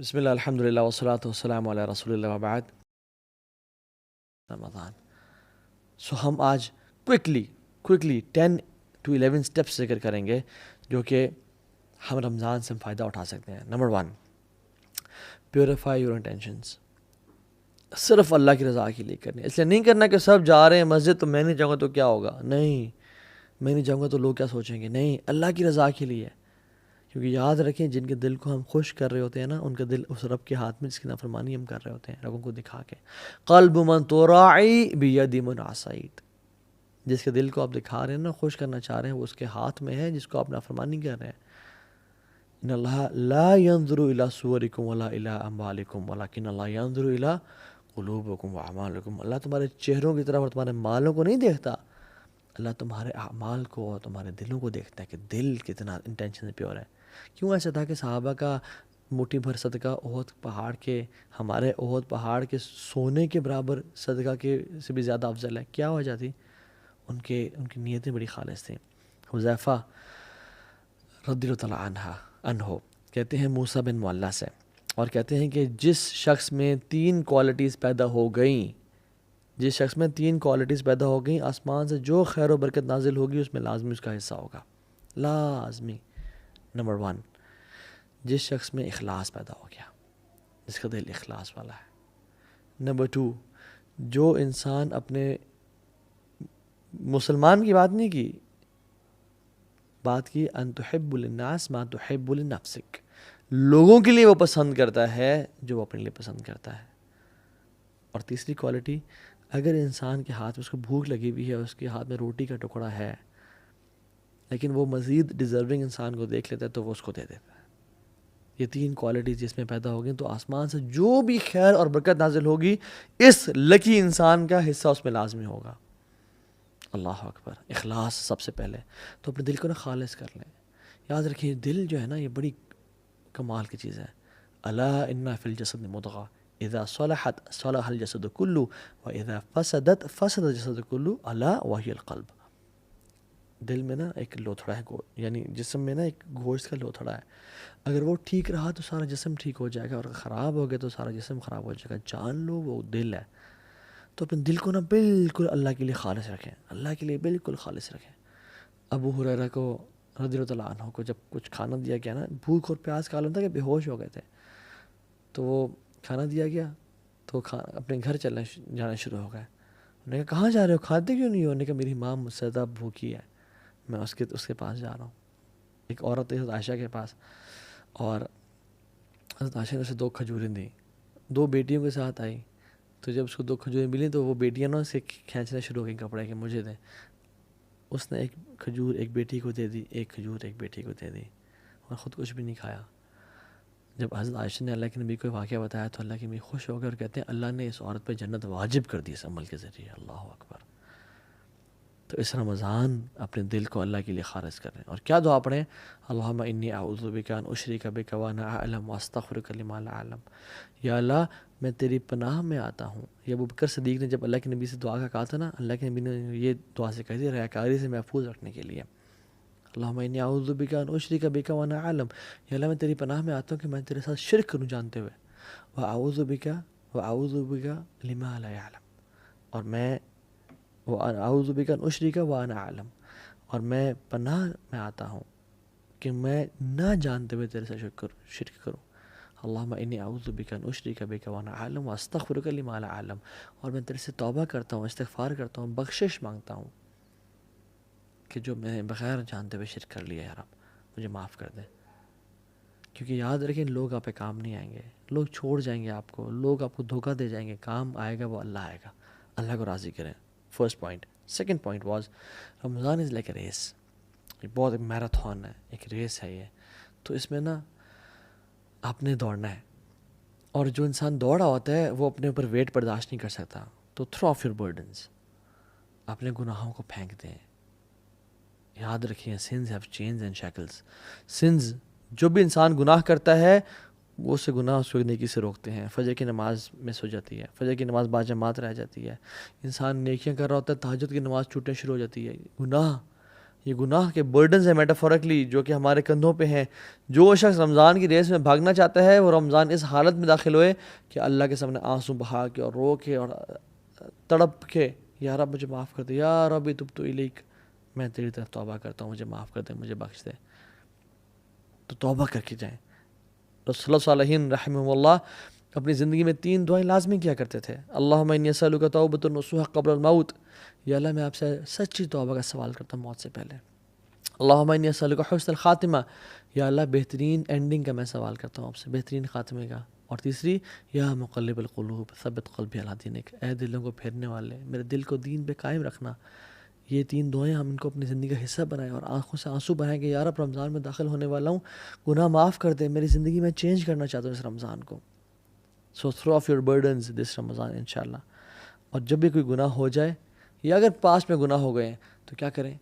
بسم اللہ الحمد للہ والصلاۃ والسلام علی رسول اللہ وبعد رمضان. سو ہم آج کوئکلی 10 to 11 اسٹیپس ذکر کریں گے جو کہ ہم رمضان سے فائدہ اٹھا سکتے ہیں. Number 1، purify your intentions. صرف اللہ کی رضا کے لیے کرنے. اس لیے نہیں کرنا کہ سب جا رہے ہیں مسجد تو میں نہیں جاؤں گا تو کیا ہوگا. نہیں، میں نہیں جاؤں گا تو لوگ کیا سوچیں گے. نہیں، اللہ کی رضا کے لیے. کیونکہ یاد رکھیں جن کے دل کو ہم خوش کر رہے ہوتے ہیں نا، ان کا دل اس رب کے ہاتھ میں جس کی نافرمانی ہم کر رہے ہوتے ہیں لوگوں کو دکھا کے. قلب من تراعی بید من عصیت. جس کے دل کو آپ دکھا رہے ہیں نا، خوش کرنا چاہ رہے ہیں، وہ اس کے ہاتھ میں ہے جس کو آپ نافرمانی کر رہے ہیں. ان اللہ لا ينظر الى صورکم ولا الى اموالکم ولکن اللہ ينظر الى قلوبکم واعمالکم. اللہ تمہارے چہروں کی طرف اور تمہارے مالوں کو نہیں دیکھتا، اللہ تمہارے اعمال کو اور تمہارے دلوں کو دیکھتا ہے کہ دل کتنا انٹینشن سے پیور ہے. کیوں ایسا تھا کہ صحابہ کا مٹھی بھر صدقہ احد پہاڑ کے، ہمارے احد پہاڑ کے سونے کے برابر صدقہ کے سے بھی زیادہ افضل ہے؟ کیا وجہ تھی؟ ان کی نیتیں بڑی خالص تھیں. حذیفہ رضی اللہ تعالیٰ عنہ کہتے ہیں موسیٰ بن معلیٰ سے، اور کہتے ہیں کہ جس شخص میں 3 کوالٹیز پیدا ہو گئیں، جس شخص میں 3 کوالٹیز پیدا ہو گئیں، آسمان سے جو خیر و برکت نازل ہوگی اس میں لازمی اس کا حصہ ہوگا، لازمی. نمبر 1، جس شخص میں اخلاص پیدا ہو گیا، جس کا دل اخلاص والا ہے. نمبر 2، جو انسان اپنے مسلمان کی بات نہیں کی، بات کی ان تحب للناس ما تحب لنفسک. لوگوں کے لیے وہ پسند کرتا ہے جو وہ اپنے لیے پسند کرتا ہے. اور تیسری کوالٹی، اگر انسان کے ہاتھ میں اس کو بھوک لگی ہوئی ہے، اس کے ہاتھ میں روٹی کا ٹکڑا ہے، لیکن وہ مزید ڈیزرونگ انسان کو دیکھ لیتا ہے تو وہ اس کو دے دیتا ہے. یہ 3 کوالٹیز جس میں پیدا ہوگی تو آسمان سے جو بھی خیر اور برکت نازل ہوگی اس لکی انسان کا حصہ اس میں لازمی ہوگا. اللہ اکبر. اخلاص سب سے پہلے تو اپنے دل کو نا خالص کر لیں. یاد رکھیں دل جو ہے نا، یہ بڑی کمال کی چیز ہے. الا ان فی الجسد مضغہ اذا صلحت صلح الجسد کلہ واذا فسدت فسد الجسد کلہ الا وہی القلب. دل میں نا ایک لوتھڑا ہے، یعنی جسم میں نا ایک گوشت کا لوتھڑا ہے. اگر وہ ٹھیک رہا تو سارا جسم ٹھیک ہو جائے گا، اور خراب ہو گیا تو سارا جسم خراب ہو جائے گا. جان لو وہ دل ہے. تو اپنے دل کو نا بالکل اللہ کے لیے خالص رکھیں، اللہ کے لیے بالکل خالص رکھیں. ابو ہریرہ کو رضی اللہ عنہ کو جب کچھ کھانا دیا گیا نا، بھوک اور پیاس کا عالم تھا کہ بے ہوش ہو گئے تھے، تو وہ کھانا دیا گیا تو اپنے گھر جانا شروع ہو گئے. انہوں نے کہا کہاں جا رہے ہو، کھاتے کیوں نہیں ہو؟ انہوں نے کہا میری ماں مجھ سے زیادہ بھوکی ہے، میں اس کے پاس جا رہا ہوں. ایک عورت حضرت عائشہ کے پاس، اور حضرت عائشہ نے اسے 2 کھجوریں دیں. 2 بیٹیوں کے ساتھ آئی، تو جب اس کو 2 کھجوریں ملی تو وہ بیٹیاں نا اسے کھینچنا شروع ہو گئیں کپڑے کہ مجھے دیں. اس نے 1 کھجور ایک بیٹی کو دے دی، 1 کھجور ایک بیٹی کو دے دی، اور خود کچھ بھی نہیں کھایا. جب حضرت عائشہ نے اللہ کے نبی کو واقعہ بتایا تو اللہ کے نبی خوش ہو گئے اور کہتے ہیں اللہ نے اس عورت پہ جنت واجب کر دی اس عمل کے ذریعے. اللہ اکبر. تو اس رمضان اپنے دل کو اللہ کے لیے خالص کریں. اور کیا دعا پڑھیں؟ اللہم انی اعوذ بک ان اشرک بک وانا اعلم واستغفرک لما لا اعلم. یا اللہ میں تیری پناہ میں آتا ہوں. یہ ابو بکر صدیق نے جب اللہ کے نبی سے دعا کا کہا تھا نا، اللہ کے نبی نے یہ دعا سے کہی تھی ریاکاری سے محفوظ رکھنے کے لیے. اللہم انی اعوذ بک ان اشرک بک وانا اعلم. یا اللہ میں تیری پناہ میں آتا ہوں کہ میں تیرے ساتھ شرک کروں جانتے ہوئے. واعوذ بک لما لا اعلم. اور میں اعوذ بک ان اشرک وانا اعلم، اور میں پناہ میں آتا ہوں کہ میں نہ جانتے ہوئے تیرے سے شرک کروں. اللہم انی اعوذ بک ان اشرک بک وانا اعلم واستغفرک لما لا اعلم. اور میں تیرے سے توبہ کرتا ہوں، استغفار کرتا ہوں، بخشش مانگتا ہوں کہ جو میں نے بغیر جانتے ہوئے شرک کر لیا، یا رب مجھے معاف کر دے. کیونکہ یاد رکھیں لوگ آپ پہ کام نہیں آئیں گے، لوگ چھوڑ جائیں گے آپ کو، لوگ آپ کو دھوکہ دے جائیں گے. کام آئے گا وہ اللہ آئے گا. اللہ کو راضی کریں. First point. Second point was Ramzan is like a race. یہ بہت ایک میراتھن ہے، ایک ریس ہے یہ. تو اس میں نا آپ نے دوڑنا ہے، اور جو انسان دوڑا ہوتا ہے وہ اپنے اوپر ویٹ برداشت نہیں کر سکتا. تو تھرو آف یور برڈنس، اپنے گناہوں کو پھینک دیں. یاد رکھیں sins have chains and shackles. Sins, جو بھی انسان گناہ کرتا ہے وہ سے گناہ اس کو نیکی سے روکتے ہیں. فجر کی نماز مس ہو جاتی ہے، فجر کی نماز باجماعت رہ جاتی ہے. انسان نیکیاں کر رہا ہوتا ہے، تہجد کی نماز چھوٹنے شروع ہو جاتی ہے. گناہ یہ گناہ کے برڈنز ہیں میٹافورکلی جو کہ ہمارے کندھوں پہ ہیں. جو شخص رمضان کی ریس میں بھاگنا چاہتا ہے وہ رمضان اس حالت میں داخل ہوئے کہ اللہ کے سامنے آنسو بہا کے اور رو کے اور تڑپ کے یا رب مجھے معاف کر دے، یا رب تبت الیک، میں تیری طرف توبہ کرتا ہوں، مجھے معاف کر دے، مجھے بخش دے. تو توبہ کر کے جائیں. رسول اللہ صالحین رحمہ اللہ اپنی زندگی میں 3 دعائیں لازمی کیا کرتے تھے. اللہم انی اسألک توبۃ نصوح قبل الموت، یا اللہ میں آپ سے سچی توبہ کا سوال کرتا ہوں موت سے پہلے. اللہم انی اسألک حسن الخاتمہ، یا اللہ بہترین اینڈنگ کا میں سوال کرتا ہوں آپ سے، بہترین خاتمے کا. اور تیسری، یا مقلب القلوب ثبت قلبی علی دینک، اے دلوں کو پھیرنے والے میرے دل کو دین پہ قائم رکھنا. یہ 3 دعائیں ہم ان کو اپنی زندگی کا حصہ بنائیں اور آنکھوں سے آنسو بہائیں کہ یا رب رمضان میں داخل ہونے والا ہوں، گناہ معاف کر دے، میری زندگی میں چینج کرنا چاہتا ہوں اس رمضان کو. سو تھرو آف یور برڈنز دس رمضان انشاءاللہ. اور جب بھی کوئی گناہ ہو جائے یا اگر پاس میں گناہ ہو گئے ہیں تو کیا کریں؟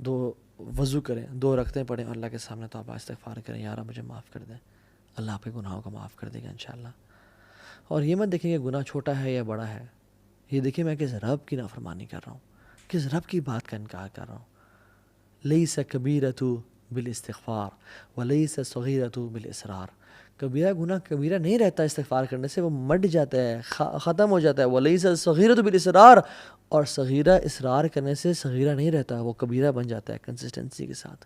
2 وضو کریں، 2 رکعتیں پڑھیں، اللہ کے سامنے توبہ استغفار کریں، یا رب مجھے معاف کر دیں. اللہ آپ کے گناہوں کو معاف کر دے گا انشاءاللہ. اور یہ مت دیکھیں کہ گناہ چھوٹا ہے یا بڑا ہے، یہ دیکھیں میں کس رب کی نافرمانی کر رہا ہوں، کس رب کی بات کا انکار کر رہا ہوں. لیس کبیرۃ بالاستغفار ولیس صغیرۃ بالاصرار. کبیرہ گناہ کبیرہ نہیں رہتا استغفار کرنے سے، وہ مٹ جاتا ہے، ختم ہو جاتا ہے. ولیس صغیرۃ بالاصرار، اور صغیرہ اصرار کرنے سے صغیرہ نہیں رہتا، وہ کبیرہ بن جاتا ہے کنسسٹنسی کے ساتھ.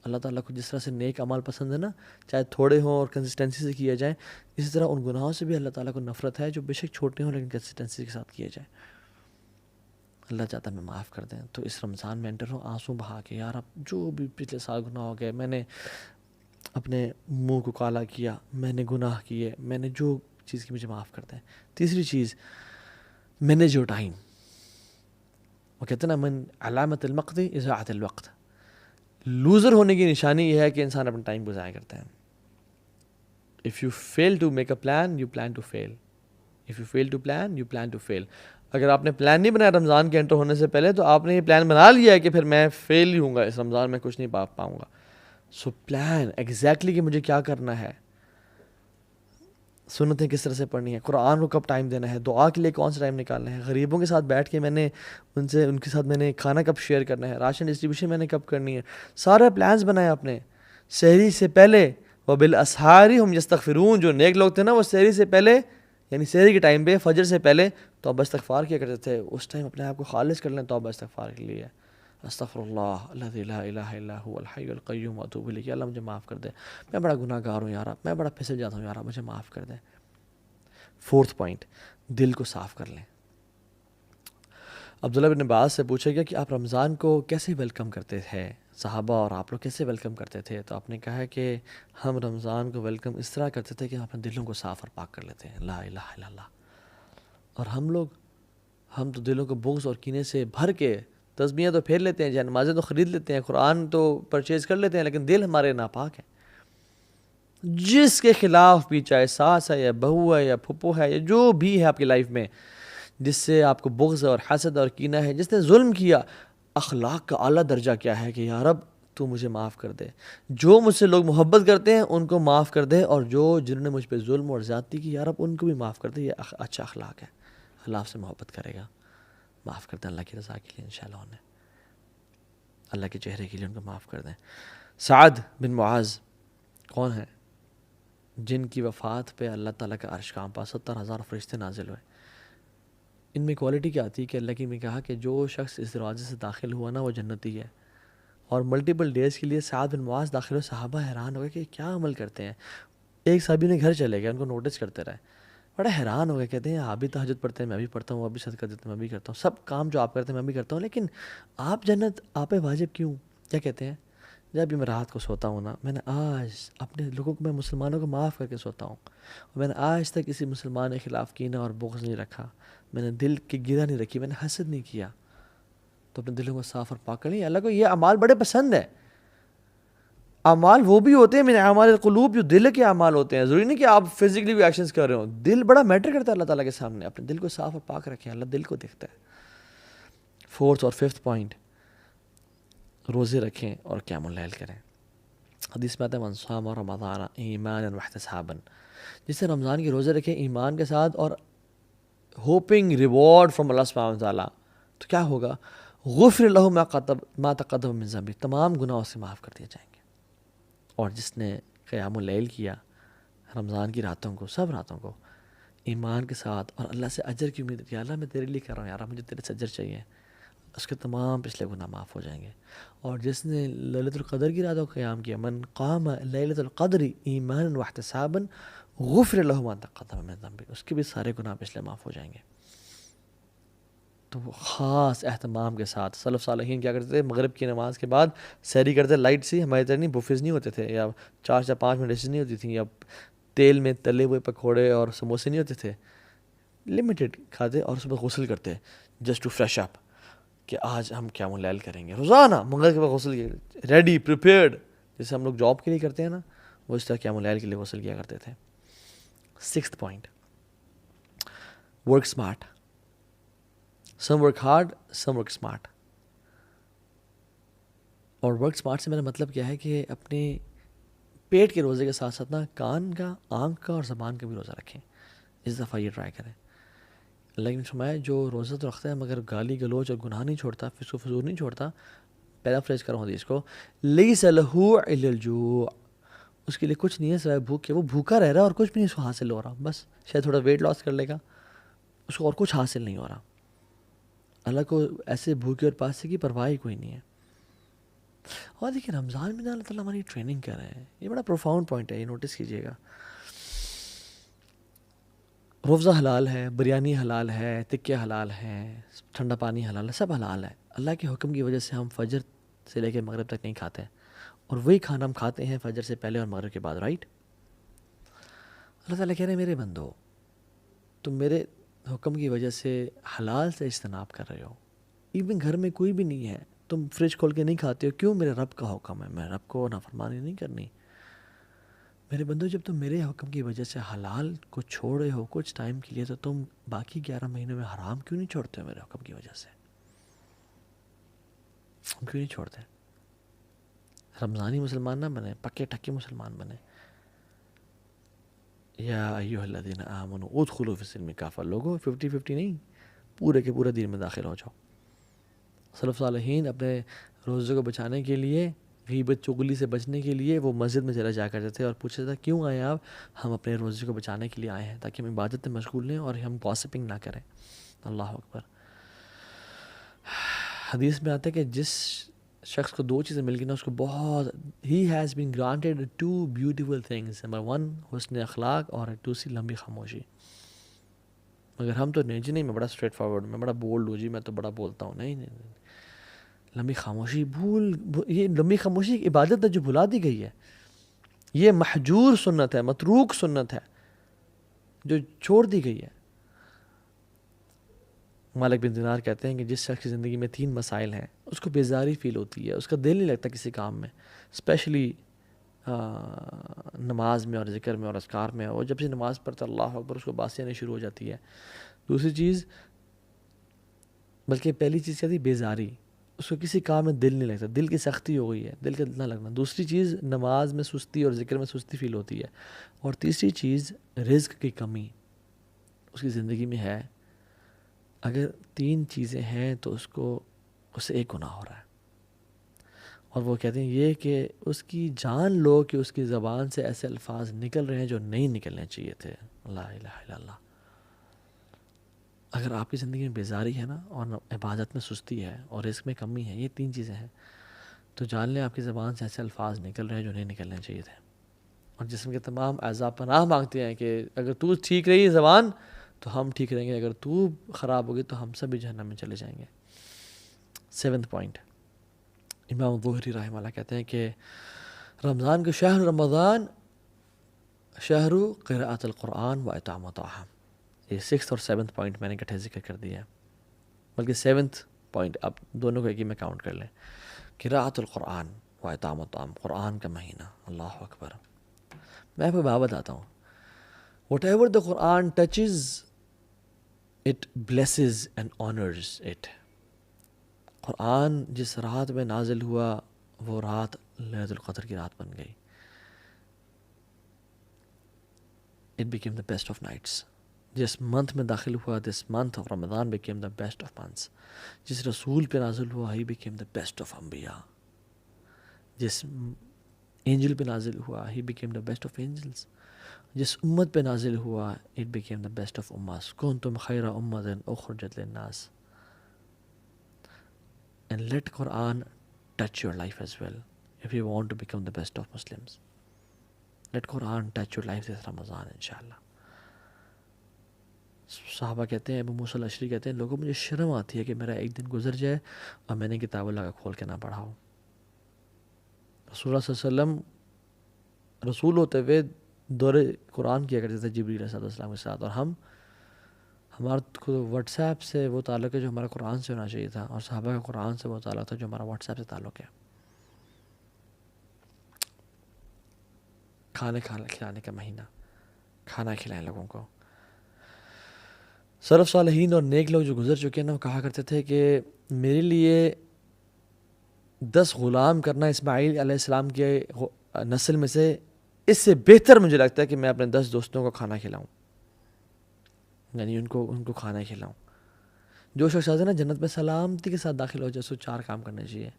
اللہ تعالیٰ کو جس طرح سے نیک اعمال پسند ہے نا، چاہے تھوڑے ہوں اور کنسسٹنسی سے کیا جائیں، اسی طرح ان گناہوں سے بھی اللہ تعالیٰ کو نفرت ہے جو بے شک چھوٹے ہوں لیکن کنسسٹنسی کے ساتھ کیے جائیں. اللہ چاہتا ہے میں معاف کر دیں. تو اس رمضان میں انٹر ہوں آنسو بہا کے، یار اب جو بھی پچھلے سال گناہ ہو گئے، میں نے اپنے منہ کو کالا کیا، میں نے گناہ کیے، میں نے جو چیز کی، مجھے معاف کر دیں. تیسری چیز، مینیج یور ٹائم. وہ کہتے ہیں نا من علامت المقت اضاعت الوقت. لوزر ہونے کی نشانی یہ ہے کہ انسان اپنا ٹائم کو ضائع کرتا ہے. If you fail to make a plan you plan to fail, if you fail to plan you plan to fail. اگر آپ نے پلان نہیں بنایا رمضان کے انٹر ہونے سے پہلے تو آپ نے یہ پلان بنا لیا ہے کہ پھر میں فیل ہی ہوں گا، اس رمضان میں کچھ نہیں پاؤں گا. سو پلان ایگزیکٹلی کہ مجھے کیا کرنا ہے، سنتیں کس طرح سے پڑھنی ہے، قرآن کو کب ٹائم دینا ہے، دعا کے لیے کون سا ٹائم نکالنا ہے، غریبوں کے ساتھ بیٹھ کے میں نے ان کے ساتھ میں نے کھانا کب شیئر کرنا ہے، راشن ڈسٹریبیوشن میں نے کب کرنی ہے. سارے پلانز بنائے آپ نے. سحری سے پہلے وبالاسحار هم یستغفرون، جو نیک لوگ تھے نا وہ سحری سے پہلے یعنی سحری کے ٹائم پہ فجر سے پہلے توبہ استغفار کیا کرتے تھے. اس ٹائم اپنے آپ کو خالص کر لیں توبہ استغفار کے لیے. استغفر اللہ الذی لا الہ الا هو الحی القیوم واتوب الیہ. اللہ مجھے معاف کر دے، میں بڑا گناہ گار ہوں یار، میں بڑا پھسل جاتا ہوں یار، مجھے معاف کر دے. 4تھ پوائنٹ، دل کو صاف کر لیں. عبداللہ بن عباس سے پوچھا گیا کہ آپ رمضان کو کیسے ویلکم کرتے تھے، صحابہ اور آپ لوگ کیسے ویلکم کرتے تھے؟ تو آپ نے کہا ہے کہ ہم رمضان کو ویلکم اس طرح کرتے تھے کہ ہم اپنے دلوں کو صاف اور پاک کر لیتے ہیں. لا الہ الا اللہ. اور ہم تو دلوں کو بغض اور کینے سے بھر کے تسبیحیں تو پھیر لیتے ہیں، جہاں نمازیں تو خرید لیتے ہیں، قرآن تو پرچیز کر لیتے ہیں، لیکن دل ہمارے ناپاک ہیں. جس کے خلاف بھی، چاہے ساس ہے یا بہو ہے یا پھپھو ہے یا جو بھی ہے آپ کی لائف میں جس سے آپ کو بغض اور حسد اور کینہ ہے، جس نے ظلم کیا، اخلاق کا اعلیٰ درجہ کیا ہے کہ یا رب تو مجھے معاف کر دے. جو مجھ سے لوگ محبت کرتے ہیں ان کو معاف کر دے، اور جنہوں نے مجھ پہ ظلم اور زیادتی کی یا رب ان کو بھی معاف کر دے. یہ اچھا اخلاق ہے. اللہ آپ سے محبت کرے گا. معاف کر دیں اللہ کی رضا کے لیے انشاءاللہ، انہیں اللہ کے چہرے کے لیے ان کو معاف کر دیں. سعد بن معاذ کون ہیں؟ جن کی وفات پہ اللہ تعالیٰ کا عرش کانپا، 70,000 فرشتے نازل ہوئے. ان میں کوالٹی کیا آتی ہے کہ اللہ کی نے کہا کہ جو شخص اس دروازے سے داخل ہوا نا وہ جنتی ہے. اور ملٹیپل ڈیز کے لیے سعد بن معاذ داخل ہوئے. صحابہ حیران ہو گئے کہ کیا عمل کرتے ہیں. ایک صحابی نے گھر چلے گئے، ان کو نوٹس کرتے رہے، بڑا حیران ہو گئے. کہتے ہیں آپ بھی تہجد پڑھتے ہیں، میں بھی پڑھتا ہوں، آپ بھی صدقہ دیتے ہیں، میں بھی کرتا ہوں، سب کام جو آپ کرتے ہیں میں بھی کرتا ہوں، لیکن آپ جنت آپ پہ واجب کیوں؟ کیا کہتے ہیں؟ جب بھی میں رات کو سوتا ہوں نا، میں نے آج اپنے لوگوں کو، میں مسلمانوں کو معاف کر کے سوتا ہوں، اور میں نے آج تک کسی مسلمان کے خلاف کینہ اور بغض نہیں رکھا، میں نے دل کی گرہ نہیں رکھی، میں نے حسد نہیں کیا. تو اپنے دلوں کو صاف اور پاک کر لیں. اللہ کو یہ اعمال بڑے پسند ہے. اعمال وہ بھی ہوتے ہیں من اعمال القلوب، جو دل کے اعمال ہوتے ہیں. ضروری نہیں کہ آپ فزیکلی بھی ایکشنز کر رہے ہوں، دل بڑا میٹر کرتا ہے اللہ تعالیٰ کے سامنے. اپنے دل کو صاف اور پاک رکھیں، اللہ دل کو دیکھتا ہے. 4تھ اور 5تھ پوائنٹ، روزے رکھیں اور قیام اللیل کریں. حدیث میں آتا ہے من صام رمضان ایمانا واحتسابا، جس نے رمضان کے روزے رکھے ایمان کے ساتھ اور ہوپنگ ریوارڈ فرام اللہ سبحانہ وتعالیٰ، تو کیا ہوگا؟ غفر لہ ما تقدم من ذنبہ، تمام گناہ اس سے معاف کر دیے جائیں گے. اور جس نے قیام اللیل کیا رمضان کی راتوں کو، سب راتوں کو ایمان کے ساتھ، اور اللہ سے اجر کی امید، یا اللہ میں تیرے لیے کر رہا ہوں یار، مجھے تیرے سے اجر چاہیے، اس کے تمام پچھلے گناہ معاف ہو جائیں گے. اور جس نے لیلۃ القدر کی راتوں کو قیام کیا، من قام لیلۃ القدر ایمانا واحتسابا غفر لہ ما تقدم من ذنبہ، اس کے بھی سارے گناہ پچھلے معاف ہو جائیں گے. تو وہ خاص اہتمام کے ساتھ سلف صالحین کیا کرتے تھے، مغرب کی نماز کے بعد سحری کرتے، لائٹ سی، ہماری طرح نہیں بفیز نہیں ہوتے تھے، یا 4 یا 5 منٹ ڈشز نہیں ہوتی تھیں، یا تیل میں تلے ہوئے پکوڑے اور سموسے نہیں ہوتے تھے، لمیٹڈ کھاتے اور صبح غسل کرتے جسٹ ٹو فریش اپ کہ آج ہم قیام اللیل کریں گے. روزانہ مغرب کے بعد غسل کیا، ریڈی پریپیئرڈ، جیسے ہم لوگ جاب کے لیے کرتے ہیں نا، وہ اس طرح قیام اللیل کے لیے غسل کیا کرتے تھے. 6th point, work smart. Some work hard, some work smart. اور ورک اسمارٹ سے میرا مطلب کیا ہے کہ اپنے پیٹ کے روزے کے ساتھ ساتھ نا کان کا، آنکھ کا اور زبان کا بھی روزہ رکھیں. اس دفعہ یہ ٹرائی کریں. اللہ نے فرمایا جو روزہ تو رکھتا ہے مگر گالی گلوچ اور گناہ نہیں چھوڑتا، فسق و فجور نہیں چھوڑتا، پیرافریز کروں حدیث کو، لیس لہ الا الجوع، اس کے لیے کچھ نہیں ہے سوائے بھوک کے. وہ بھوکا رہ رہا ہے اور کچھ بھی نہیں اس کو حاصل ہو رہا، بس شاید تھوڑا ویٹ لاس کر لے گا، اس کو اور کچھ حاصل نہیں ہو رہا. اللہ کو ایسے بھوکے اور پاسے کی پرواہ ہی کوئی نہیں ہے. اور دیکھیں رمضان میں اللہ تعالیٰ ہماری ٹریننگ کر رہے ہیں، یہ بڑا پروفاؤنڈ پوائنٹ ہے، یہ نوٹس کیجیے گا. روزہ حلال ہے، بریانی حلال ہے، تکے حلال ہیں، ٹھنڈا پانی حلال ہے، سب حلال ہے. اللہ کے حکم کی وجہ سے ہم فجر سے لے کے مغرب تک نہیں کھاتے، اور وہی کھانا ہم کھاتے ہیں فجر سے پہلے اور مغرب کے بعد، رائٹ؟ اللہ تعالیٰ کہہ رہے ہیں میرے بندو، تم میرے حکم کی وجہ سے حلال سے اجتناب کر رہے ہو، ایون گھر میں کوئی بھی نہیں ہے، تم فریج کھول کے نہیں کھاتے ہو، کیوں؟ میرے رب کا حکم ہے، میں رب کو نافرمانی نہیں کرنی. میرے بندو جب تم میرے حکم کی وجہ سے حلال کو چھوڑ رہے ہو کچھ ٹائم کے لیے، تو تم باقی 11 مہینوں میں حرام کیوں نہیں چھوڑتے ہو میرے حکم کی وجہ سے؟ ہم کیوں نہیں چھوڑتے؟ رمضانی مسلمان نہ بنے، پکے ٹکے مسلمان بنے. یا ایھا الذین آمنوا ادخلوا فی السلم کافہ، لوگوں 50-50 نہیں، پورے کے پورے دین میں داخل ہو جاؤ. سلف صالحین اپنے روزے کو بچانے کے لیے، غیبت چغلی سے بچنے کے لیے وہ مسجد میں چلے جا کرتے تھے اور پوچھتے تھے کیوں آئے آپ؟ ہم اپنے روزے کو بچانے کے لیے آئے ہیں تاکہ ہم عبادت میں مشغول رہیں اور ہم گاسپنگ نہ کریں. اللہ اکبر. حدیث میں آتا ہے کہ جس شخص کو 2 چیزیں مل گئی نا، اس کو بہت، he has been granted 2 beautiful things. Number 1 حسن اخلاق، اور دوسری لمبی خاموشی. مگر ہم تو نہیں جی، نہیں میں بڑا اسٹریٹ فارورڈ، میں بڑا بولڈ ہوں جی، میں تو بڑا بولتا ہوں. نہیں نہیں نہیں، لمبی خاموشی یہ لمبی خاموشی ایک عبادت ہے جو بھلا دی گئی ہے. یہ محجور سنت ہے، متروک سنت ہے جو چھوڑ دی گئی ہے. مالک بن دینار کہتے ہیں کہ جس شخص کی زندگی میں 3 مسائل ہیں، اس کو بیزاری فیل ہوتی ہے، اس کا دل نہیں لگتا کسی کام میں، اسپیشلی نماز میں اور ذکر میں اور اذکار میں. اور جب سے نماز پڑھتا اللہ اکبر، اس کو باسی آنی شروع ہو جاتی ہے. دوسری چیز، بلکہ پہلی چیز کیا تھی؟ بیزاری، اس کو کسی کام میں دل نہیں لگتا، دل کی سختی ہو گئی ہے، دل کا نہ لگنا. دوسری چیز، نماز میں سستی اور ذکر میں سستی فیل ہوتی ہے. اور تیسری چیز، رزق کی کمی اس کی زندگی میں ہے. اگر 3 چیزیں ہیں تو اس سے ایک گناہ ہو رہا ہے. اور وہ کہتے ہیں یہ کہ اس کی جان لو کہ اس کی زبان سے ایسے الفاظ نکل رہے ہیں جو نہیں نکلنے چاہیے تھے. لا الہ الا اللہ. اگر آپ کی زندگی میں بیزاری ہے نا، اور عبادت میں سستی ہے اور رزق میں کمی ہے، یہ 3 چیزیں ہیں، تو جان لیں آپ کی زبان سے ایسے الفاظ نکل رہے ہیں جو نہیں نکلنے چاہیے تھے. اور جسم کے تمام اعضاء پناہ مانگتے ہیں کہ اگر تو ٹھیک رہی زبان تو ہم ٹھیک رہیں گے، اگر تو خراب ہوگی تو ہم سب بھی جہنم میں چلے جائیں گے. 7th پوائنٹ، امام ظہری رحمہ اللہ کہتے ہیں کہ رمضان کے شہر رمضان شہر قراءۃ القرآن و اطعام الطعام. یہ 6th اور 7th پوائنٹ میں نے اکٹھے ذکر کر دیا ہے، بلکہ 7th پوائنٹ آپ دونوں کو ایک ہی میں کاؤنٹ کر لیں. قراءۃ القرآن و اطعام الطعام، قرآن کا مہینہ. اللہ اکبر. میں آپ کو بات بتاتا ہوں، whatever the Quran touches it blesses and honours it. قرآن جس رات میں نازل ہوا وہ رات لیلۃ القدر کی رات بن گئی. It became the best of nights. جس منتھ میں داخل ہوا, this month of Ramadan became the best of months. جس رسول پہ نازل ہوا, he became the best of انبیاء. جس اینجل پہ نازل ہوا, he became the best of angels. جس امت پہ نازل ہوا, it became the best of اماس. کنتم خیر امت اخرجت للناس. And let Quran touch your life as well if you want to become the best of Muslims. Let Quran touch your life this Ramadan inshallah. صحابہ کہتے ہیں, ابو موسیٰ الاشعری کہتے ہیں, لوگوں مجھے شرم آتی ہے کہ میرا ایک دن گزر جائے اور میں نے کتاب اللہ کا کھول کے نہ پڑھا ہو. رسول اللہ صلی اللہ علیہ وسلم رسول ہوتے ہوئے دور قرآن کیا کرتے تھے جبریل علیہ السلام کے ساتھ, اور ہمارا واٹس ایپ سے وہ تعلق ہے جو ہمارا قرآن سے ہونا چاہیے تھا, اور صحابہ کا قرآن سے وہ تعلق تھا جو ہمارا واٹس ایپ سے تعلق ہے. کھانے کھلانے کا مہینہ, کھانا کھلائیں لوگوں کو. سلف صالحین اور نیک لوگ جو گزر چکے ہیں نا, وہ کہا کرتے تھے کہ میرے لیے 10 غلام کرنا اسماعیل علیہ السلام کے نسل میں سے اس سے بہتر مجھے لگتا ہے کہ میں اپنے 10 دوستوں کو کھانا کھلاؤں, یعنی ان کو کھانا کھلاؤں. جو شخص ہے نا جنت میں سلامتی کے ساتھ داخل ہو جائے, سو 4 کام کرنے چاہیے.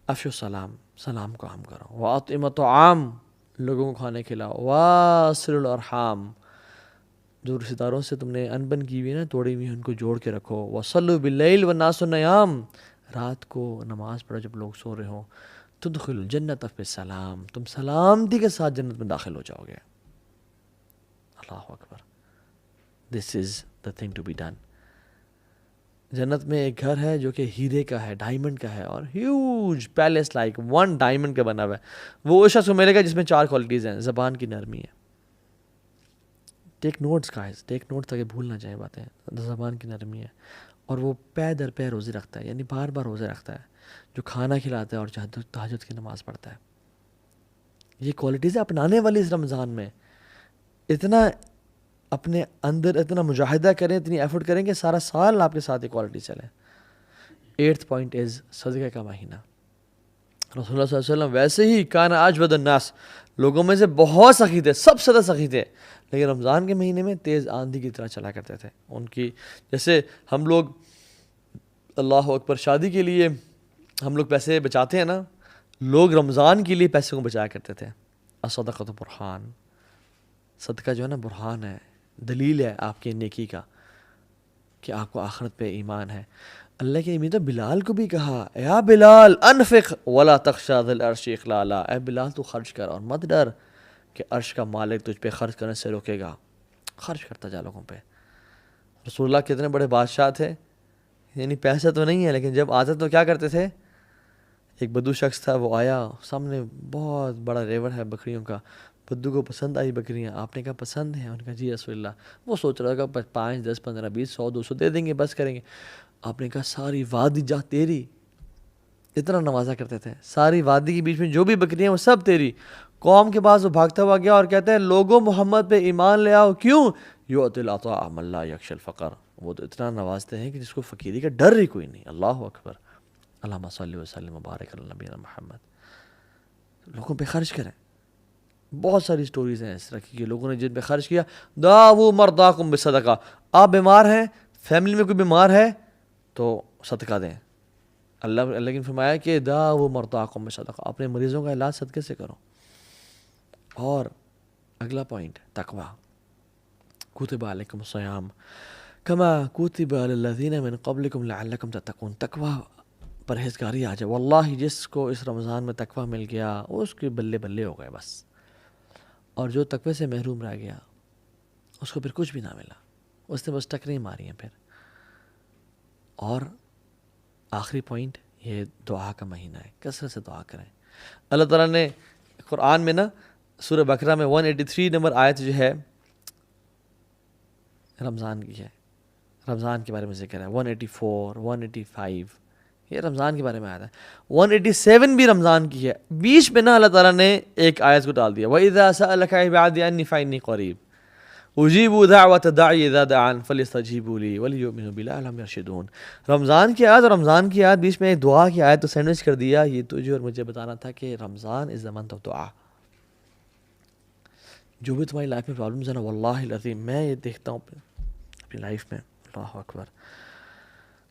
افشو السلام, سلام کو عام کرو. واطعموا الطعام, لوگوں کو کھانے کھلاؤ. واصلوا الارحام, جو رشتہ داروں سے تم نے انبن کی ہوئی نا, توڑی ہوئی, ان کو جوڑ کے رکھو. وصلوا باللیل والناس نیام, رات کو نماز پڑھو جب لوگ سو رہے ہوں. تدخلوا الجنۃ بسلام, تم سلامتی کے ساتھ جنت میں داخل ہو جاؤ گے. اللہ اکبر. This is the thing to be done. جنت میں ایک گھر ہے جو کہ ہیرے کا ہے, ڈائمنڈ کا ہے, اور ہیوج پیلس لائک 1 ڈائمنڈ کا بنا ہوا ہے. وہ اس شخص کو ملے گا جس میں 4 کوالٹیز ہیں. زبان کی نرمی ہے. ٹیک نوٹس گائز, ٹیک نوٹس تاکہ بھول نہ جائیں باتیں. زبان کی نرمی ہے, اور وہ پے در پے روزے رکھتا ہے, یعنی بار بار روزے رکھتا ہے. جو کھانا کھلاتا ہے اور تہجد کی نماز پڑھتا ہے. یہ کوالٹیز اپنانے والی اس رمضان میں. اتنا اپنے اندر اتنا مجاہدہ کریں, اتنی ایفرٹ کریں کہ سارا سال آپ کے ساتھ یہ کوالٹی چلیں. 8th پوائنٹ از صدقہ کا مہینہ. رسول اللہ صلی اللہ علیہ وسلم ویسے ہی کان اجود الناس, لوگوں میں سے بہت سخی تھے, سب سے زیادہ سخی تھے, لیکن رمضان کے مہینے میں تیز آندھی کی طرح چلا کرتے تھے. ان کی جیسے ہم لوگ اللہ اکبر شادی کے لیے ہم لوگ پیسے بچاتے ہیں نا, لوگ رمضان کے لیے پیسے کو بچایا کرتے تھے. الصدقۃ برہان, صدقہ جو ہے نا برہان ہے, دلیل ہے آپ کی نیکی کا کہ آپ کو آخرت پہ ایمان ہے. اللہ کے نبی تو بلال کو بھی کہا, یا بلال انفق ولا تخشى ذی العرش اخلالا, اے بلال تو خرچ کر اور مت ڈر کہ عرش کا مالک تجھ پہ خرچ کرنے سے روکے گا. خرچ کرتا جا لوگوں پہ. رسول اللہ کتنے بڑے بادشاہ تھے, یعنی پیسہ تو نہیں ہے لیکن جب آتے تو کیا کرتے تھے. ایک بدو شخص تھا, وہ آیا, سامنے بہت بڑا ریور ہے بکریوں کا. بدو کو پسند آئی بکریاں, آپ نے کہا پسند ہیں, ان کا جی رسول اللہ. وہ سوچ رہا کہ 5 10 15 20 100 200 دے دیں گے, بس کریں گے. آپ نے کہا ساری وادی جا تیری. اتنا نوازا کرتے تھے, ساری وادی کے بیچ میں جو بھی بکریاں وہ سب تیری. قوم کے پاس وہ بھاگتا ہوا گیا اور کہتے ہیں لوگوں محمد پہ ایمان لے آؤ. کیوں؟ یؤتی العطاء من لا یخشی الفقر, وہ تو اتنا نوازتے ہیں کہ جس کو فقیری کا ڈر ہی کوئی نہیں. اللہ اکبر. اللہم صلی وسلم وبارک علی نبینا محمد. لوگوں پہ خرچ کریں. بہت ساری سٹوریز ہیں اس طرح کی کہ لوگوں نے جن پہ خرچ کیا. داؤ مرضاکم بصدقہ, آپ بیمار ہیں, فیملی میں کوئی بیمار ہے تو صدقہ دیں. اللہ نے فرمایا کہ داؤ مرضاکم بصدقہ, اپنے مریضوں کا علاج صدقے سے کرو. اور اگلا پوائنٹ تقوی. کتب علیکم الصیام کما کتب علی الذین من قبلکم لعلکم تتقون. تقوی پرہیزگاری آ جائے. واللہ جس کو اس رمضان میں تقوی مل گیا اس کے بلے بلے ہو گئے بس. اور جو تقوی سے محروم رہ گیا اس کو پھر کچھ بھی نہ ملا, اس نے بس ٹکریں ماری ہیں پھر. اور آخری پوائنٹ, یہ دعا کا مہینہ ہے, کثرت سے دعا کریں. اللہ تعالیٰ نے قرآن میں نا سورہ بقرہ میں 183 نمبر آیت جو ہے رمضان کی ہے, رمضان کے بارے میں ذکر ہے. 184 185 یہ رمضان کے بارے میں آیا ہے. 187 بھی رمضان کی ہے. بیچ میں نا اللہ تعالیٰ نے ایک آیت کو ڈال دیا, وَإِذَا سَأَلَكَ عِبَادِي عَنِّي فَإِنِّي قَرِيبٌ أُجِيبُ دَعْوَةَ الدَّاعِ إِذَا دَعَانِ فَلْيَسْتَجِيبُوا لِي وَلْيُؤْمِنُوا بِي لَعَلَّهُمْ يَرْشُدُونَ. رمضان کی آیت اور رمضان کی آیت بیچ میں ایک دعا کی آیت تو سینڈوچ کر دیا. یہ تجھے اور مجھے بتانا تھا کہ رمضان از the month of دعا, جو بھی تمہاری لائف میں پرابلمز ہیں نا، واللہ العظیم میں یہ دیکھتا ہوں اپنی لائف میں، اللہ اکبر،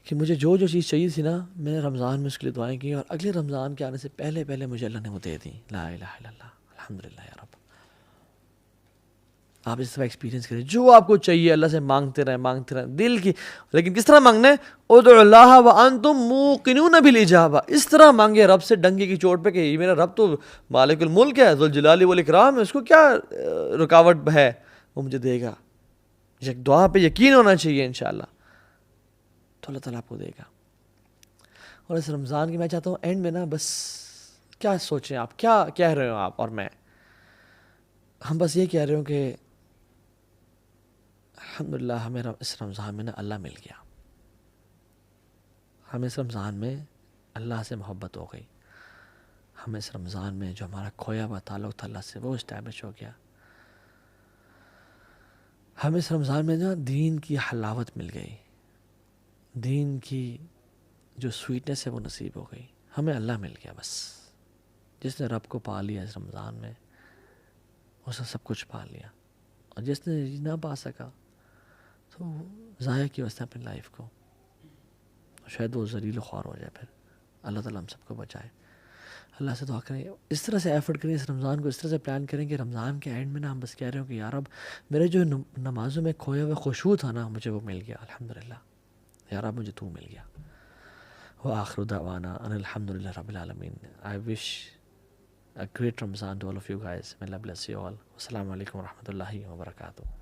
کہ مجھے جو چیز چاہیے تھی نا، میں نے رمضان میں اس کے لیے دعائیں کی، اور اگلے رمضان کے آنے سے پہلے مجھے اللہ نے وہ دے دی. لا الہ الا اللہ، الحمدللہ یا رب. آپ اس طرح ایکسپیرینس کریں، جو آپ کو چاہیے اللہ سے مانگتے رہیں دل کی. لیکن کس طرح مانگنا ہے؟ ادعوا اللہ وانتم موقنون بالاجابہ. اس طرح مانگے رب سے ڈنگے کی چوٹ پہ کہ یہ میرا رب تو مالک الملک ہے، ذوالجلال والاکرام ہے، اس کو کیا رکاوٹ ہے، وہ مجھے دے گا. دعا پہ یقین ہونا چاہیے انشاءاللہ، تو اللہ تعالیٰ آپ کو دے گا. اور اس رمضان کی میں چاہتا ہوں اینڈ میں نا، بس کیا سوچیں آپ، کیا کہہ رہے ہو آپ اور میں، ہم بس یہ کہہ رہے ہوں کہ الحمدللہ ہمیں اس رمضان میں نا اللہ مل گیا. ہمیں اس رمضان میں اللہ سے محبت ہو گئی. ہمیں اس رمضان میں جو ہمارا کھویا ہوا تعلق تھا اللہ سے، وہ اسٹیبلش ہو گیا. ہمیں اس رمضان میں نا دین کی حلاوت مل گئی، دین کی جو سویٹنس ہے وہ نصیب ہو گئی. ہمیں اللہ مل گیا. بس جس نے رب کو پا لیا اس رمضان میں، اس نے سب کچھ پا لیا. اور جس نے نہ پا سکا تو ضائع کیا اس نے اپنی لائف کو، شاید وہ ذلیل و خوار ہو جائے. پھر اللہ تعالیٰ ہم سب کو بچائے. اللہ سے دعا کریں، اس طرح سے ایفرٹ کریں، اس رمضان کو اس طرح سے پلان کریں کہ رمضان کے اینڈ میں نا ہم بس کہہ رہے ہوں کہ یا رب میرے جو نمازوں میں کھویا ہوا خشوع تھا نا، مجھے وہ مل گیا الحمدللہ. یا رب مجھے تو مل گیا. وآخر دعوانا ان الحمدللہ رب العالمین. I wish a great Ramzan to all of you guys. May Allah bless you all. Wassalamu alaikum wa rahmatullahi wa barakatuh.